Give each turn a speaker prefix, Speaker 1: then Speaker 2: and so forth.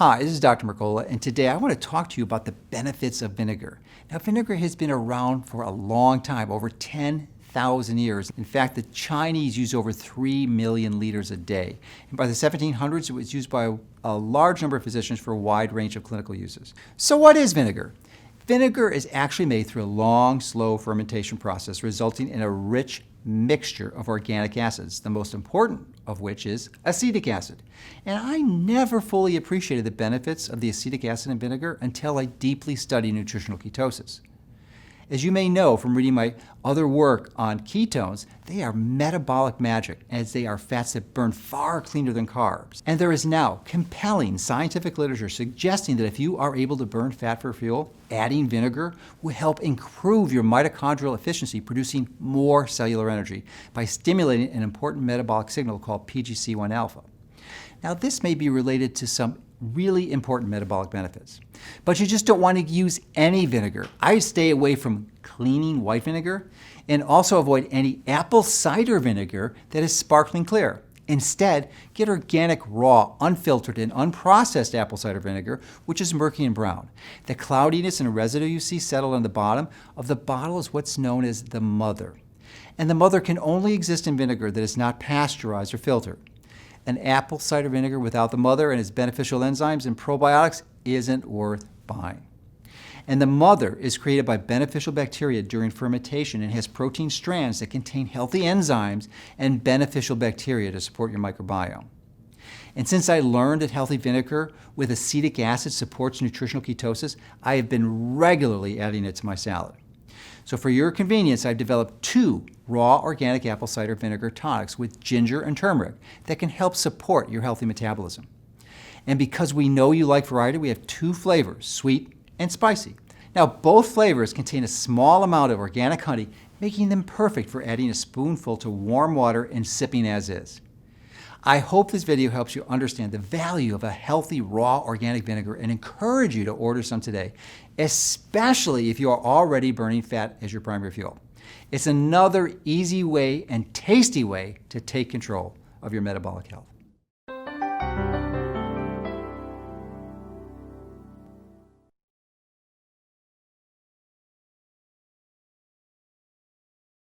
Speaker 1: Hi, this is Dr. Mercola, and today I want to talk to you about the benefits of vinegar. Now, vinegar has been around for a long time, over 10,000 years. In fact, the Chinese use over 3 million liters a day. And by the 1700s, it was used by a large number of physicians for a wide range of clinical uses. So what is vinegar? Vinegar is actually made through a long, slow fermentation process, resulting in a rich mixture of organic acids, the most important of which is acetic acid. And I never fully appreciated the benefits of the acetic acid in vinegar until I deeply studied nutritional ketosis. As you may know from reading my other work on ketones, they are metabolic magic, as they are fats that burn far cleaner than carbs. And there is now compelling scientific literature suggesting that if you are able to burn fat for fuel, adding vinegar will help improve your mitochondrial efficiency, producing more cellular energy by stimulating an important metabolic signal called PGC1-alpha. Now, this may be related to some really important metabolic benefits. But you just don't want to use any vinegar. I stay away from cleaning white vinegar and also avoid any apple cider vinegar that is sparkling clear. Instead, get organic, raw, unfiltered, and unprocessed apple cider vinegar, which is murky and brown. The cloudiness and residue you see settled on the bottom of the bottle is what's known as the mother. And the mother can only exist in vinegar that is not pasteurized or filtered. An apple cider vinegar without the mother and its beneficial enzymes and probiotics isn't worth buying. And the mother is created by beneficial bacteria during fermentation and has protein strands that contain healthy enzymes and beneficial bacteria to support your microbiome. And since I learned that healthy vinegar with acetic acid supports nutritional ketosis, I have been regularly adding it to my salad. So for your convenience, I've developed 2 raw organic apple cider vinegar tonics with ginger and turmeric that can help support your healthy metabolism. And because we know you like variety, we have 2 flavors, sweet and spicy. Now, both flavors contain a small amount of organic honey, making them perfect for adding a spoonful to warm water and sipping as is. I hope this video helps you understand the value of a healthy raw organic vinegar and encourage you to order some today, especially if you are already burning fat as your primary fuel. It's another easy way and tasty way to take control of your metabolic health.